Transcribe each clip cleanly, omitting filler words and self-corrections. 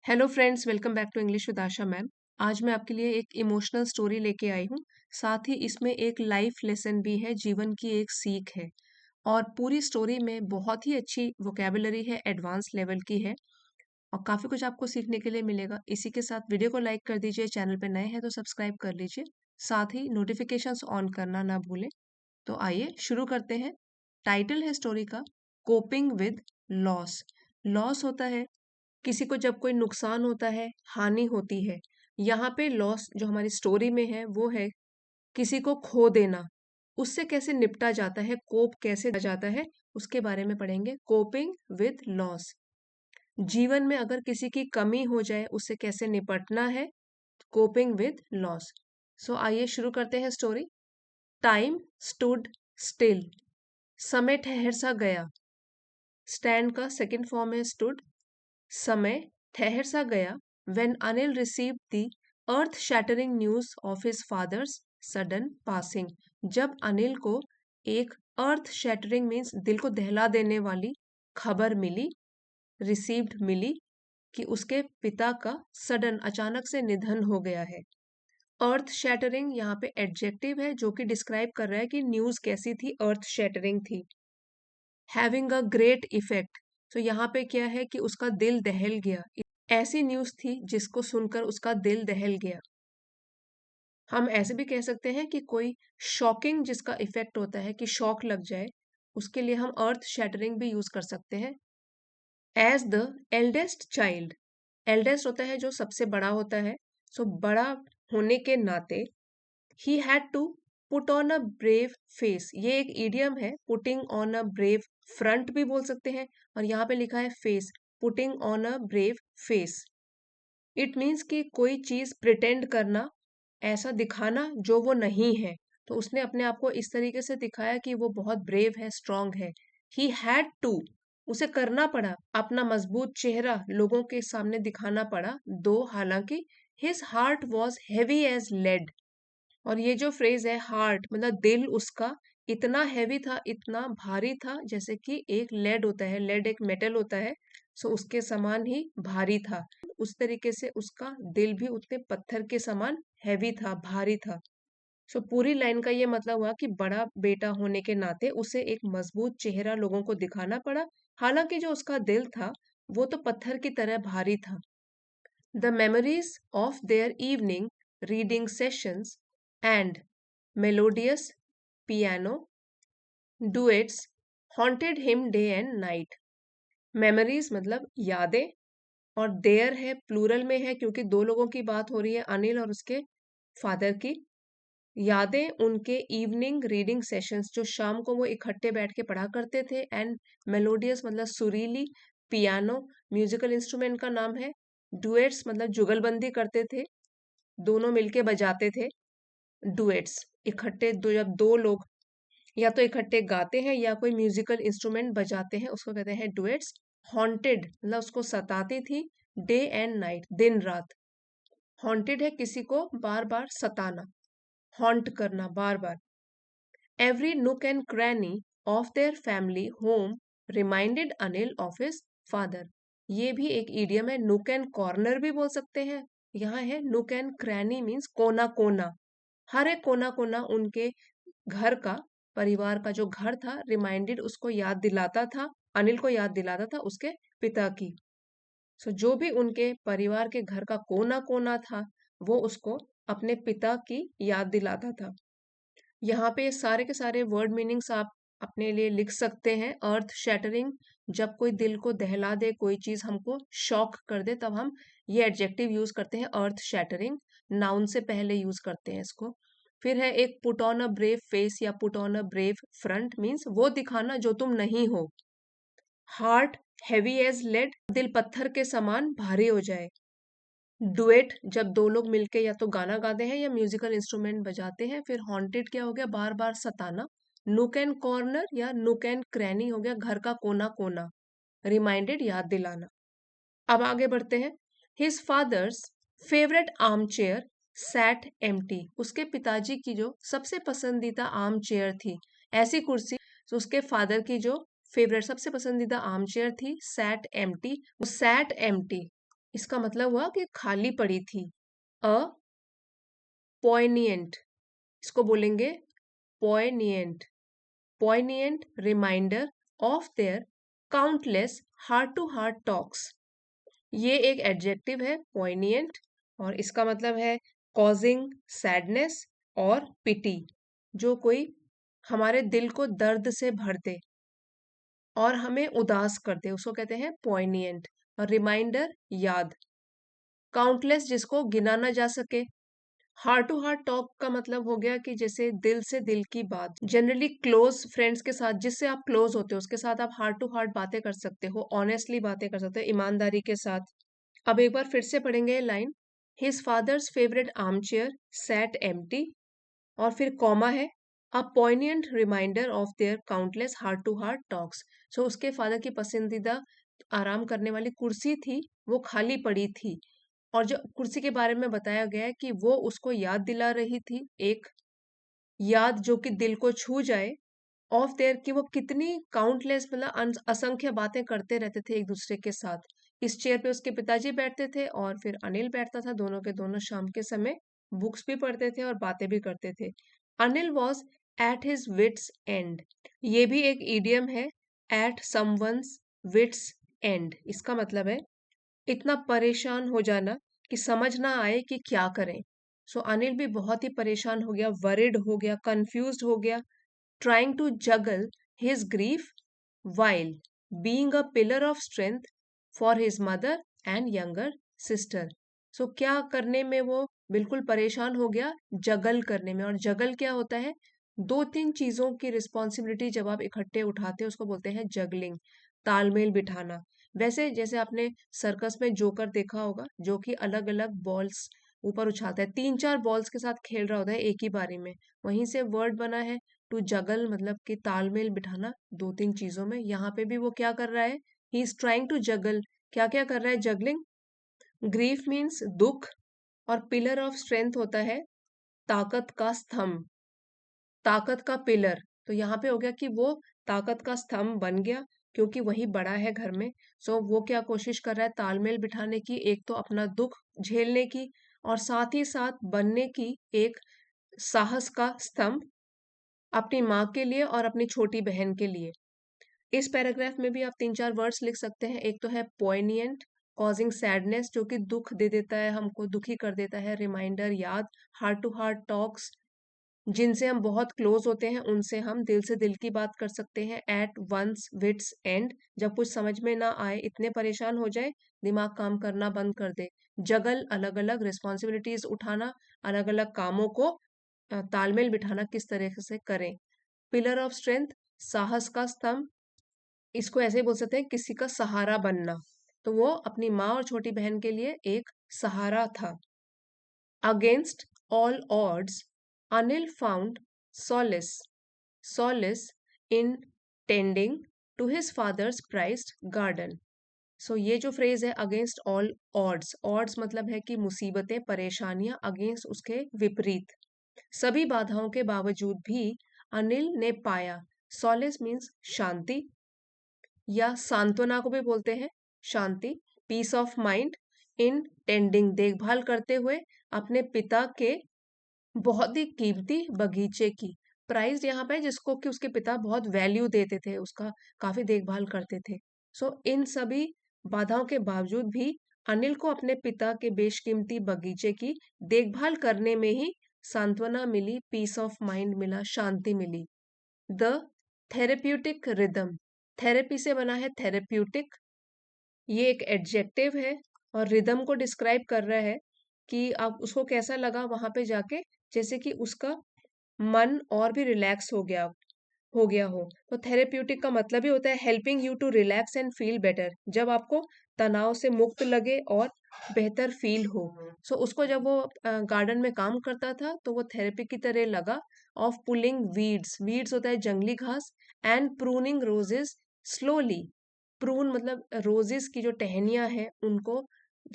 Hello friends, welcome back to English with Asha ma'am. आज मैं आपके लिए एक इमोशनल स्टोरी लेके आई हूँ। साथ ही इसमें एक लाइफ लेसन भी है, जीवन की एक सीख है। और पूरी स्टोरी में बहुत ही अच्छी वोकेबुलरी है, एडवांस लेवल की है और काफ़ी कुछ आपको सीखने के लिए मिलेगा। इसी के साथ वीडियो को लाइक कर दीजिए, चैनल पे नए हैं तो सब्सक्राइब कर लीजिए। साथ ही नोटिफिकेशंस ऑन करना ना भूलें। तो आइए शुरू करते हैं। टाइटल है स्टोरी का कोपिंग विद लॉस। लॉस होता है किसी को जब कोई नुकसान होता है, हानि होती है। यहाँ पे लॉस जो हमारी स्टोरी में है वो है किसी को खो देना। उससे कैसे निपटा जाता है, कोप कैसे किया जाता है, उसके बारे में पढ़ेंगे। Coping with loss. जीवन में अगर किसी की कमी हो जाए उससे कैसे निपटना है, कोपिंग विद लॉस। सो आइए शुरू करते हैं स्टोरी। Time stood still. समय ठहर सा गया। स्टैंड का सेकंड फॉर्म है स्टूड। समय ठहर सा गया when Anil received the earth-shattering news of his father's sudden passing। जब अनिल को एक अर्थ शैटरिंग मीन्स दिल को दहला देने वाली खबर मिली, रिसीव्ड मिली कि उसके पिता का सडन अचानक से निधन हो गया है। अर्थ शैटरिंग यहाँ पे एडजेक्टिव है जो कि डिस्क्राइब कर रहा है कि न्यूज कैसी थी, अर्थ शैटरिंग थी। हैविंग अ ग्रेट इफेक्ट, तो यहाँ पे क्या है कि उसका दिल दहल गया। ऐसी न्यूज थी जिसको सुनकर उसका दिल दहल गया। हम ऐसे भी कह सकते हैं कि कोई शॉकिंग जिसका इफेक्ट होता है कि शॉक लग जाए, उसके लिए हम अर्थ शैटरिंग भी यूज कर सकते हैं। As the eldest child, eldest होता है जो सबसे बड़ा होता है। सो बड़ा होने के नाते ही had to put on a brave face. ये एक इडियम है, putting on a brave. Front भी बोल सकते हैं और यहाँ पे लिखा है face, putting on a brave face. It means कि कोई चीज प्रिटेंड करना, ऐसा दिखाना जो वो नहीं है। तो उसने अपने आप को इस तरीके से दिखाया कि वो बहुत ब्रेव है, स्ट्रांग है। ही हैड टू, उसे करना पड़ा, अपना मजबूत चेहरा लोगों के सामने दिखाना पड़ा। दो हालांकि his heart was heavy as lead. और ये जो फ्रेज है हार्ट मतलब दिल, उसका इतना हैवी था, इतना भारी था, जैसे कि एक लेड होता है, लेड एक मेटल होता है। सो उसके समान ही भारी था। उस तरीके से उसका दिल भी उतने पत्थर के समान हैवी था, भारी था। सो पूरी लाइन का ये मतलब हुआ कि बड़ा बेटा होने के नाते उसे एक मजबूत चेहरा लोगों को दिखाना पड़ा। हालांकि जो उसका दिल था वो तो पत्थर की तरह भारी था। The memories of their evening reading sessions and melodious piano duets haunted him day and night। Memories मतलब यादें, और देयर है प्लूरल में है क्योंकि दो लोगों की बात हो रही है, अनिल और उसके फादर की। यादें उनके इवनिंग रीडिंग सेशंस, जो शाम को वो इकट्ठे बैठ के पढ़ा करते थे। एंड मेलोडियस मतलब सुरीली। पियानो म्यूजिकल इंस्ट्रूमेंट का नाम है। डुएट्स मतलब जुगलबंदी करते थे, दोनों मिलके बजाते थे। डुएट्स इकट्ठे, दो जब दो लोग या तो इकट्ठे गाते हैं या कोई म्यूजिकल इंस्ट्रूमेंट बजाते हैं उसको कहते हैं डुएट्स। हॉन्टेड मतलब उसको सताती थी। डे एंड नाइट दिन रात। हॉन्टेड है किसी को बार बार सताना, हॉन्ट करना बार बार। Every nook and cranny of their family home reminded Anil of his father। ये भी एक इडियम है, नूक एंड कॉर्नर भी बोल सकते हैं। यहाँ है नूक एंड क्रैनी मीन्स कोना कोना। हर एक कोना कोना उनके घर का, परिवार का जो घर था, रिमाइंडेड उसको याद दिलाता था, अनिल को याद दिलाता था उसके पिता की। सो जो भी उनके परिवार के घर का कोना कोना था वो उसको अपने पिता की याद दिलाता था। यहाँ पे सारे के सारे वर्ड मीनिंग्स आप अपने लिए लिख सकते हैं। अर्थ शैटरिंग, जब कोई दिल को दहला दे, कोई चीज हमको शॉक कर दे, तब हम ये एडजेक्टिव यूज करते हैं, अर्थ शैटरिंग। नाउन से पहले यूज करते हैं इसको। फिर है एक put on a brave face या put on a brave front means वो दिखाना जो तुम नहीं हो। हार्ट हैवी एज लेड, दिल पत्थर के समान भारी हो जाए। डुएट जब दो लोग मिलके या तो गाना गाते हैं या म्यूजिकल इंस्ट्रूमेंट बजाते हैं। फिर हॉन्टेड क्या हो गया, बार बार सताना। नुक एंड कॉर्नर या नुक एंड क्रैनी हो गया घर का कोना कोना। रिमाइंडेड याद दिलाना। अब आगे बढ़ते हैं। His father's favourite armchair sat empty. उसके पिताजी की जो सबसे पसंदीदा आर्म चेयर थी, ऐसी कुर्सी, तो उसके फादर की जो फेवरेट सबसे पसंदीदा आर्म चेयर थी, सैट एम्प्टी। सैट एम्प्टी इसका मतलब हुआ कि खाली पड़ी थी। अ पोइनिएंट, इसको बोलेंगे poignant, poignant reminder of their countless heart to heart talks. ये एक एडजेक्टिव है पोइनिएंट, और इसका मतलब है कॉजिंग सैडनेस और पिटी, जो कोई हमारे दिल को दर्द से भर दे और हमें उदास कर दे, उसको कहते हैं पोइनिएंट। और रिमाइंडर याद, काउंटलेस जिसको गिना ना जा सके। हार्ट टू हार्ट टॉक का मतलब हो गया कि जैसे दिल से दिल की बात, जनरली क्लोज फ्रेंड्स के साथ, जिससे आप क्लोज होते हो उसके साथ आप हार्ट टू हार्ट बातें कर सकते हो, ऑनेस्टली बातें कर सकते हो, ईमानदारी के साथ। अब एक बार फिर से पढ़ेंगे ये line. His father's favourite armchair sat empty, और फिर कॉमा है, a poignant reminder of their countless heart to heart talks. So उसके फादर की पसंदीदा आराम करने वाली कुर्सी थी, वो खाली पड़ी थी, और जो कुर्सी के बारे में बताया गया है कि वो उसको याद दिला रही थी, एक याद जो कि दिल को छू जाए, ऑफ देयर कि वो कितनी काउंटलेस मतलब असंख्य बातें करते रहते थे एक दूसरे के साथ। इस चेयर पे उसके पिताजी बैठते थे और फिर अनिल बैठता था, दोनों के दोनों शाम के समय बुक्स भी पढ़ते थे और बातें भी करते थे। Anil was at his wits end, ये भी एक ईडियम है, एट समवंस विट्स एंड। इसका मतलब है इतना परेशान हो जाना कि समझ ना आए कि क्या करें। सो अनिल भी बहुत ही परेशान हो गया, वरिड हो गया, कंफ्यूज्ड हो गया, trying to juggle his grief while being a pillar of strength for his mother and younger sister. So क्या करने में वो बिल्कुल परेशान हो गया, जगल करने में। और जगल क्या होता है, दो तीन चीजों की रिस्पॉन्सिबिलिटी जब आप इकट्ठे उठाते हैं उसको बोलते हैं जगलिंग, तालमेल बिठाना। वैसे जैसे आपने सर्कस में जोकर देखा होगा, जो कि अलग अलग बॉल्स ऊपर उछालता है, तीन चार बॉल्स के साथ खेल रहा होता है एक ही बारी में, वहीं से वर्ड बना है टू जगल, मतलब कि तालमेल बिठाना दो तीन चीजों में। यहाँ पे भी वो क्या कर रहा है, he is trying to juggle, क्या क्या कर रहा है, जगलिंग। ग्रीफ मीन्स दुख, और पिलर ऑफ स्ट्रेंथ होता है ताकत का स्तंभ, ताकत का पिलर। तो यहाँ पे हो गया कि वो ताकत का स्तंभ बन गया, क्योंकि वही बड़ा है घर में। सो वो क्या कोशिश कर रहा है, तालमेल बिठाने की, एक तो अपना दुख झेलने की, और साथ ही साथ बनने की एक साहस का स्तंभ, अपनी माँ के लिए और अपनी छोटी बहन के लिए। इस पैराग्राफ में भी आप तीन चार वर्ड्स लिख सकते हैं। एक तो है पोइनियंट, कॉजिंग सैडनेस, जो कि दुख दे देता है, हमको दुखी कर देता है। रिमाइंडर याद, हार्ट टू हार्ट टॉक्स, जिनसे हम बहुत क्लोज होते हैं उनसे हम दिल से दिल की बात कर सकते हैं। एट वंस विट्स एंड, जब कुछ समझ में ना आए, इतने परेशान हो जाए दिमाग काम करना बंद कर दे। जगल, अलग अलग रिस्पॉन्सिबिलिटीज उठाना, अलग अलग कामों को तालमेल बिठाना किस तरह से करें। पिलर ऑफ स्ट्रेंथ, साहस का स्तंभ, इसको ऐसे ही बोल सकते हैं किसी का सहारा बनना। तो वो अपनी माँ और छोटी बहन के लिए एक सहारा था। Against all odds Anil found solace solace in tending to his father's prized garden. सो ये जो फ्रेज है, अगेंस्ट ऑल ऑड्स, ऑड्स मतलब है कि मुसीबतें, परेशानियां, अगेंस्ट उसके विपरीत, सभी बाधाओं के बावजूद भी अनिल ने पाया, सॉलेस मीन्स शांति, या सांत्वना को भी बोलते हैं, शांति, peace of mind, in tending, देखभाल करते हुए अपने पिता के बहुत ही कीमती बगीचे की। प्राइज यहाँ पे जिसको कि उसके पिता बहुत वैल्यू देते थे, उसका काफी देखभाल करते थे। सो इन सभी बाधाओं के बावजूद भी अनिल को अपने पिता के बेशकीमती बगीचे की देखभाल करने में ही सांत्वना मिली, पीस ऑफ माइंड मिला, शांति मिली। द थेरेप्यूटिक रिदम, थेरेपी से बना है थेरेप्यूटिक, ये एक एडजेक्टिव है, और रिदम को डिस्क्राइब कर रहा है कि आप उसको कैसा लगा वहां पे जाके, जैसे कि उसका मन और भी रिलैक्स हो गया हो। तो थेरेप्यूटिक का मतलब ही होता है helping you to relax and feel better, जब आपको तनाव से मुक्त लगे और बेहतर फील हो। सो उसको जब वो गार्डन में काम करता था तो वो थेरेपी की तरह लगा। ऑफ पुलिंग वीड्स, वीड्स होता है जंगली घास, and pruning roses slowly, prune मतलब रोजेस की जो टहनियां हैं उनको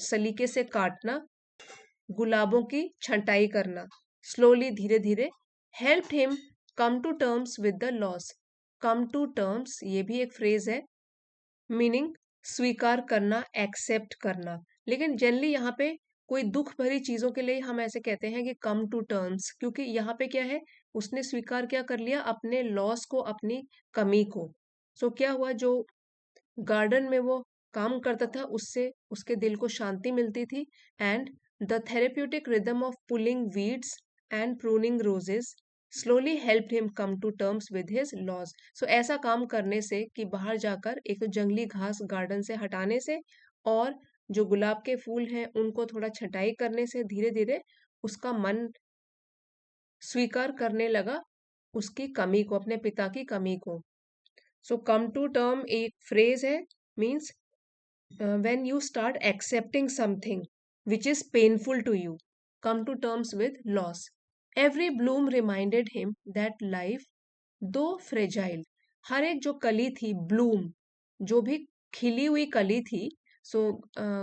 सलीके से काटना, गुलाबों की छंटाई करना, स्लोली, धीरे धीरे। Help him come to terms with the loss, come to terms ये भी एक फ्रेज है, मीनिंग स्वीकार करना, एक्सेप्ट करना। लेकिन जनरली यहाँ पे कोई दुख भरी चीजों के लिए हम ऐसे कहते हैं कि कम टू टर्म्स, क्योंकि यहाँ पे क्या है, उसने स्वीकार क्या कर लिया, अपने लॉस को, अपनी कमी को। सो क्या हुआ, जो गार्डन में वो काम करता था उससे उसके दिल को शांति मिलती थी। And the therapeutic rhythm of pulling weeds and pruning roses slowly helped him come to terms with his loss. So ऐसा काम करने से कि बाहर जाकर एक तो जंगली घास गार्डन से हटाने से, और जो गुलाब के फूल हैं उनको थोड़ा छटाई करने से धीरे धीरे उसका मन स्वीकार करने लगा उसकी कमी को, अपने पिता की कमी को। सो कम टू टर्म एक फ्रेज है, means when you start accepting something which is painful to you, come to terms with loss. Every bloom reminded him that life, though fragile, हर एक जो कली थी, ब्लूम, जो भी खिली हुई कली थी, सो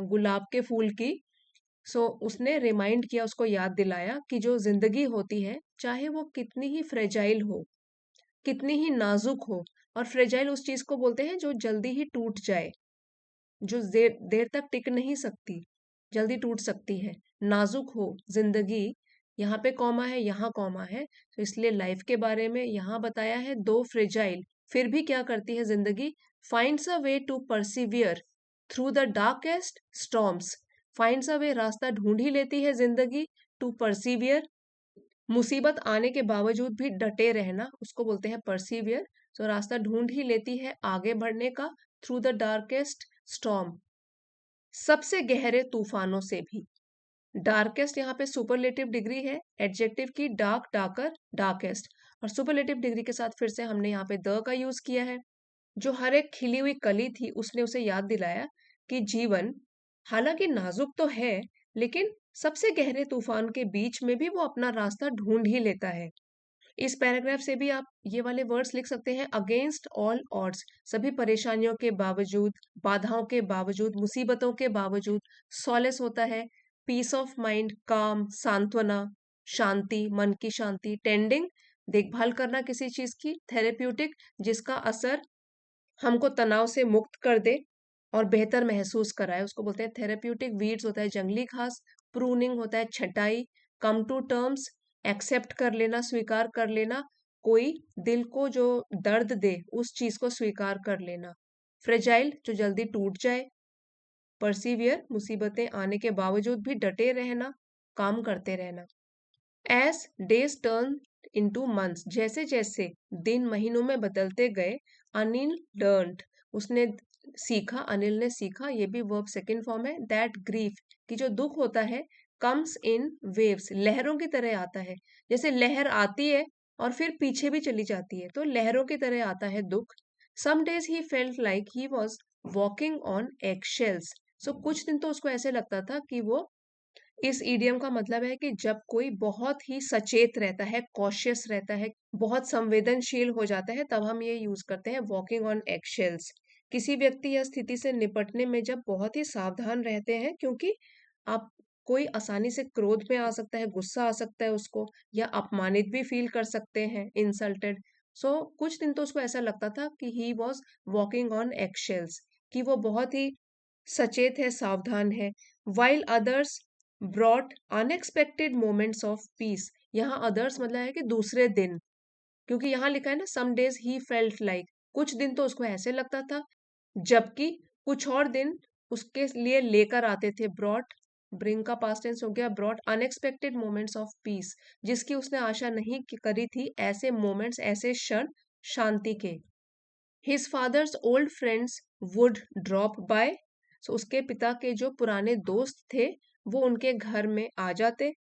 गुलाब के फूल की, सो उसने रिमाइंड किया, उसको याद दिलाया कि जो जिंदगी होती है, चाहे वो कितनी ही फ्रेजाइल हो, कितनी ही नाजुक हो, और फ्रेजाइल उस चीज को बोलते हैं जो जल्दी ही टूट जाए, जो देर देर तक टिक नहीं सकती, जल्दी टूट सकती है, नाजुक हो जिंदगी। यहाँ पे कॉमा है, यहाँ कॉमा है, तो इसलिए लाइफ के बारे में यहाँ बताया है, दो फ्रेजाइल, फिर भी क्या करती है जिंदगी, finds a way to persevere through the darkest storms. Finds a way, रास्ता ढूंढ ही लेती है जिंदगी, टू परसिवियर, मुसीबत आने के बावजूद भी डटे रहना, उसको बोलते हैं परसिवियर। तो रास्ता ढूंढ ही लेती है आगे बढ़ने का, थ्रू द डार्केस्ट स्टॉर्म, सबसे गहरे तूफानों से भी। डार्केस्ट यहाँ पे सुपरलेटिव डिग्री है, एडजेक्टिव की, डार्क, डार्कर, डार्केस्ट, और सुपरलेटिव डिग्री के साथ फिर से हमने यहाँ पे द का यूज किया है। जो हर एक खिली हुई कली थी उसने उसे याद दिलाया कि जीवन हालांकि नाजुक तो है, लेकिन सबसे गहरे तूफान के बीच में भी वो अपना रास्ता ढूंढ ही लेता है। इस पैराग्राफ से भी आप ये वाले वर्ड्स लिख सकते हैं, अगेंस्ट ऑल ऑड्स, सभी परेशानियों के बावजूद, बाधाओं के बावजूद, मुसीबतों के बावजूद सॉलेस होता है, पीस ऑफ माइंड, काम, सांत्वना, शांति, मन की शांति, टेंडिंग, देखभाल करना किसी चीज की, थेरेप्यूटिक, जिसका असर हमको तनाव से मुक्त कर दे और बेहतर महसूस कराए, उसको बोलते हैं थेरेप्यूटिक, वीड्स होता है जंगली घास, प्रूनिंग होता है छटाई, कम टू टर्म्स, एक्सेप्ट कर लेना, स्वीकार कर लेना, कोई दिल को जो दर्द दे उस चीज को स्वीकार कर लेना, फ्रेजाइल, जो जल्दी टूट जाए, परसिवियर, मुसीबतें आने के बावजूद भी डटे रहना, काम करते रहना। As days turn into months, जैसे जैसे दिन महीनों में बदलते गए, अनिल लर्नड, उसने सीखा, अनिल ने सीखा, ये भी वर्ब सेकंड फॉर्म है, दैट ग्रीफ, कि जो दुख होता है, कम्स इन वेव्स, लहरों की तरह आता है, जैसे लहर आती है और फिर पीछे भी चली जाती है, तो लहरों की तरह आता है दुख। Some days he felt like he was walking on eggshells, so कुछ दिन तो उसको ऐसे लगता था कि वो, इस ईडियम का मतलब है कि जब कोई बहुत ही सचेत रहता है, कॉशियस रहता है, बहुत संवेदनशील हो जाता है, तब हम ये यूज करते हैं, वॉकिंग ऑन एगशेल्स। किसी व्यक्ति या स्थिति से निपटने में जब बहुत ही सावधान रहते हैं, क्योंकि आप, कोई आसानी से क्रोध में आ सकता है, गुस्सा आ सकता है उसको, या अपमानित भी फील कर सकते हैं, इंसल्टेड। सो कुछ दिन तो उसको ऐसा लगता था कि ही वॉज वॉकिंग ऑन एगशेल्स, कि वो बहुत ही सचेत है, सावधान है। While others brought unexpected moments of peace, यहाँ अदर्स मतलब है कि दूसरे दिन, क्योंकि यहाँ लिखा है ना, some days he felt like, कुछ दिन तो उसको ऐसे लगता था, जबकि कुछ और दिन उसके लिए लेकर आते थे, ब्रॉट, ब्रिंग का पास्ट टेंस हो गया, brought unexpected moments of peace, जिसकी उसने आशा नहीं करी थी, ऐसे मोमेंट्स, ऐसे क्षण शांति के। His father's old friends would drop by, so उसके पिता के जो पुराने दोस्त थे वो उनके घर में आ जाते।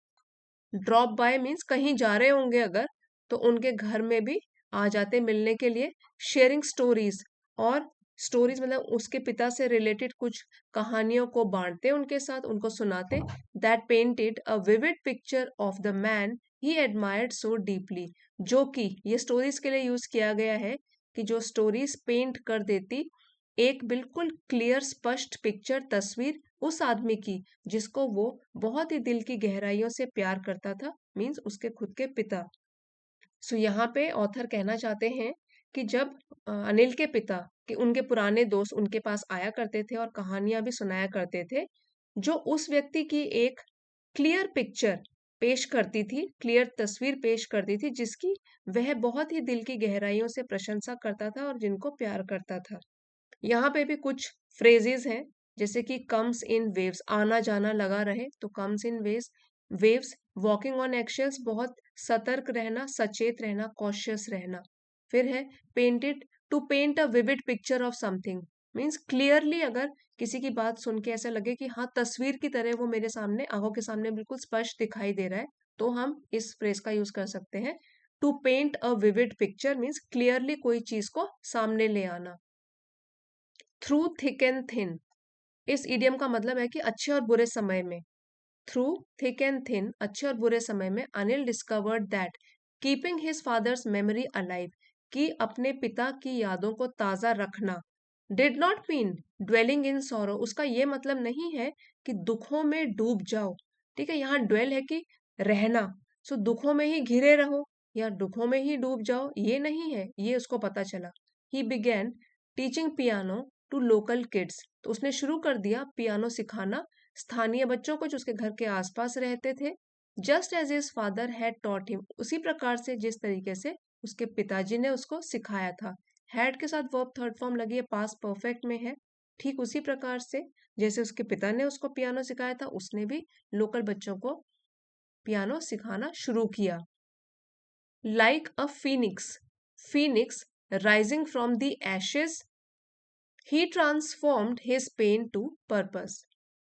ड्रॉप बाय मीन्स कहीं जा रहे होंगे अगर, तो उनके घर में भी आ जाते मिलने के लिए। शेयरिंग स्टोरीज, और स्टोरीज मतलब उसके पिता से रिलेटेड कुछ कहानियों को बांटते उनके साथ, उनको सुनाते। That painted a vivid picture of the man he admired so deeply, जो कि ये स्टोरीज के लिए यूज किया गया है, कि जो स्टोरीज पेंट कर देती एक बिल्कुल क्लियर, स्पष्ट पिक्चर, तस्वीर उस आदमी की जिसको वो बहुत ही दिल की गहराइयों से प्यार करता था, मीन्स उसके खुद के पिता। सो यहाँ पे ऑथर कहना चाहते हैं कि जब अनिल के पिता, कि उनके पुराने दोस्त उनके पास आया करते थे और कहानियां भी सुनाया करते थे, जो उस व्यक्ति की एक क्लियर पिक्चर पेश करती थी, क्लियर तस्वीर पेश करती थी, जिसकी वह बहुत ही दिल की गहराइयों से प्रशंसा करता था और जिनको प्यार करता था। यहाँ पे भी कुछ फ्रेजेस हैं, जैसे कि कम्स इन वेव्स, आना जाना लगा रहे तो comes in waves. Waves, walking on eggshells, बहुत सतर्क रहना, सचेत रहना, कॉशियस रहना। फिर है painted, to paint a vivid picture of something, means clearly अगर किसी की बात सुन के ऐसा लगे कि हाँ तस्वीर की तरह वो मेरे सामने, आंखों के सामने बिल्कुल स्पष्ट दिखाई दे रहा है, तो हम इस फ्रेज का यूज कर सकते हैं। To paint a vivid picture means clearly कोई चीज को सामने ले आना। थ्रू थिक एंड थिन, इस इडियम का मतलब है कि अच्छे और बुरे समय में। थ्रू थिक एंड थिन, अच्छे और बुरे समय में, Anil discovered that keeping his father's memory alive, कि अपने पिता की यादों को ताजा रखना, did not mean dwelling in sorrow, उसका ये मतलब नहीं है कि दुखों में डूब जाओ। ठीक है, यहाँ ड्वेल है कि रहना, सो दुखों में ही घिरे रहो या दुखों में ही डूब जाओ, ये नहीं है, ये उसको पता चला। He began teaching piano to local kids, तो उसने शुरू कर दिया पियानो सिखाना स्थानीय बच्चों को जो उसके घर के आसपास रहते थे। Just as his father had taught him, उसी प्रकार से जिस तरीके से उसके पिताजी ने उसको सिखाया था। हैड के साथ वर्ब थर्ड फॉर्म लगी है, पास्ट परफेक्ट में है। ठीक उसी प्रकार से जैसे उसके पिता ने उसको पियानो सिखाया था, उसने भी लोकल बच्चों को पियानो सिखाना शुरू किया। Like a phoenix, phoenix rising from the ashes, he transformed his pain to purpose.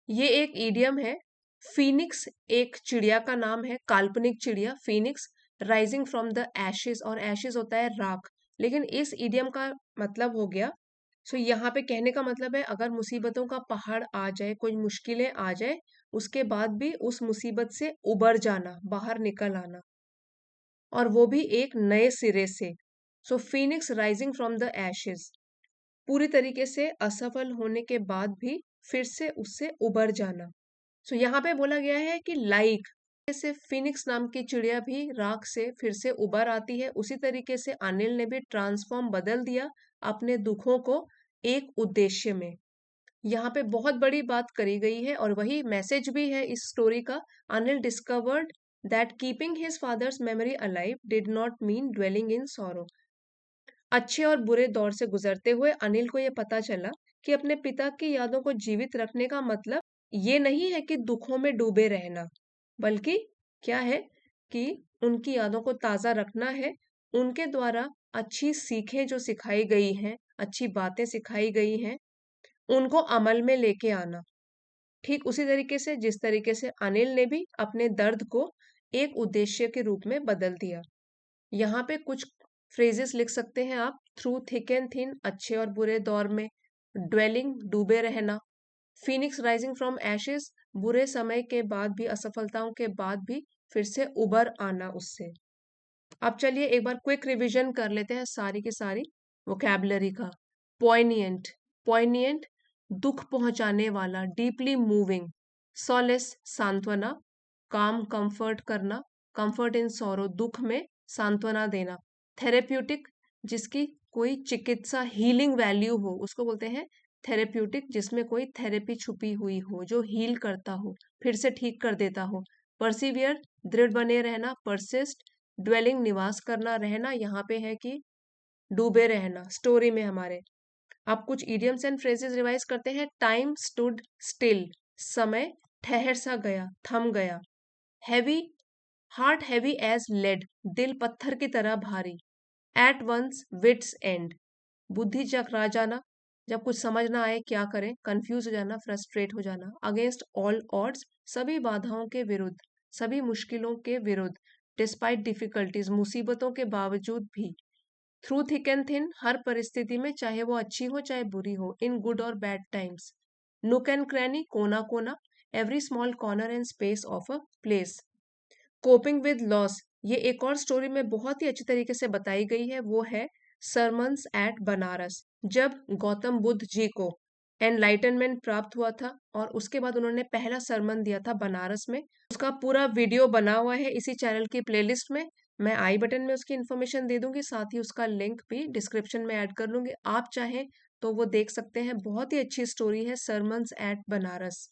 ये एक ईडियम है। फीनिक्स एक चिड़िया का नाम है, काल्पनिक चिड़िया Phoenix, rising from the ashes, और एशेस होता है राख, लेकिन इस ईडियम का मतलब हो गया, सो यहाँ पे कहने का मतलब है अगर मुसीबतों का पहाड़ आ जाए, कोई मुश्किलें आ जाए, उसके बाद भी उस मुसीबत से उबर जाना, बाहर निकल आना, और वो भी एक नए सिरे से। So phoenix rising from the ashes, पूरी तरीके से असफल होने के बाद भी फिर से उससे उबर जाना। सो यहाँ पे बोला गया है कि लाइक, जैसे फिनिक्स नाम की चिड़िया भी राख से फिर से उबर आती है, उसी तरीके से अनिल ने भी ट्रांसफॉर्म, बदल दिया अपने दुखों को एक उद्देश्य में। यहाँ पे बहुत बड़ी बात करी गई है और वही मैसेज भी है इस स्टोरी का। Anil discovered that keeping his father's memory alive did not mean dwelling in sorrow, अच्छे और बुरे दौर से गुजरते हुए अनिल को यह पता चला कि अपने पिता की यादों को जीवित रखने का मतलब ये नहीं है कि दुखों में डूबे रहना, बल्कि क्या है कि उनकी यादों को ताजा रखना है, उनके द्वारा अच्छी सीखें जो सिखाई गई हैं, अच्छी बातें सिखाई गई हैं, उनको अमल में लेके आना। ठीक उसी तरीके से जिस तरीके से अनिल ने भी अपने दर्द को एक उद्देश्य के रूप में बदल दिया। यहाँ पे कुछ फ्रेजेस लिख सकते हैं आप। थ्रू थिक एंड थिन, अच्छे और बुरे दौर में। ड्वेलिंग, डूबे रहना। फीनिक्स राइजिंग फ्रॉम एशेस, बुरे समय के बाद भी, असफलताओं के बाद भी फिर से उबर आना उससे। अब चलिए एक बार क्विक रिवीजन कर लेते हैं सारी की सारी वोकैबुलरी का। पोइनियंट, पोइनियंट दुख पहुंचाने वाला, डीपली मूविंग। सॉलेस, सांत्वना। काम, कंफर्ट करना, कंफर्ट इन सॉरो, दुख में सांत्वना देना। थेरेप्यूटिक, जिसकी कोई चिकित्सा, हीलिंग वैल्यू हो, उसको बोलते हैं थेरेप्यूटिक, जिसमें कोई थेरेपी छुपी हुई हो, जो हील करता हो, फिर से ठीक कर देता हो। परसिवियर, दृढ़ बने रहना, परसिस्ट। ड्वेलिंग, निवास करना, रहना, यहाँ पे है कि डूबे रहना स्टोरी में हमारे। अब कुछ इडियम्स एंड फ्रेजेस रिवाइज करते हैं। टाइम स्टूड स्टिल, समय ठहर सा गया, थम गया। Heavy, heart heavy as lead, दिल पत्थर की तरह भारी। एट वंस विट्स एंड, बुद्धि चकरा जाना, जब कुछ समझ ना आए क्या करें, कंफ्यूज हो जाना, फ्रस्ट्रेट हो जाना। अगेंस्ट ऑल ऑड्स, सभी बाधाओं के विरुद्ध, सभी मुश्किलों के विरुद्ध। डिस्पाइट डिफिकल्टीज, मुसीबतों के बावजूद भी। थ्रू थिक एंड थिन, हर परिस्थिति में, चाहे वो अच्छी हो चाहे बुरी हो। इन गुड और बैड टाइम्स। नुक एंड क्रैनी, कोना कोना। Every small corner and space of a place. Coping with loss, ये एक और स्टोरी में बहुत ही अच्छी तरीके से बताई गई है, वो है सरमन्स एट बनारस। जब गौतम बुद्ध जी को एनलाइटनमेंट प्राप्त हुआ था और उसके बाद उन्होंने पहला सरमन दिया था बनारस में, उसका पूरा वीडियो बना हुआ है इसी चैनल की प्लेलिस्ट में। मैं आई बटन में उसकी इन्फॉर्मेशन दे दूंगी, साथ ही उसका लिंक भी डिस्क्रिप्शन में ऐड कर लूंगी, आप चाहें तो वो देख सकते हैं। बहुत ही अच्छी स्टोरी है सरमन्स एट बनारस।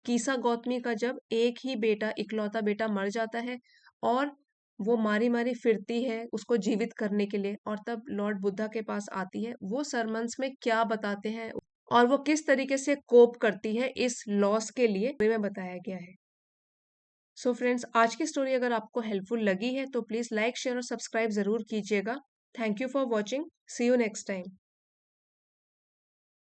कीसा गौतमी का जब एक ही बेटा, इकलौता बेटा मर जाता है और वो मारी-मारी फिरती है उसको जीवित करने के लिए और तब लॉर्ड बुद्धा के पास आती है। वो सरमन्स में क्या बताते हैं और वो किस तरीके से कोप करती है इस लॉस के लिए में बताया गया है। सो फ्रेंड्स, आज की स्टोरी अगर आपको हेल्पफुल लगी है तो प्लीज लाइक, शेयर और सब्सक्राइब जरूर कीजिएगा। Thank you for watching. See you next time.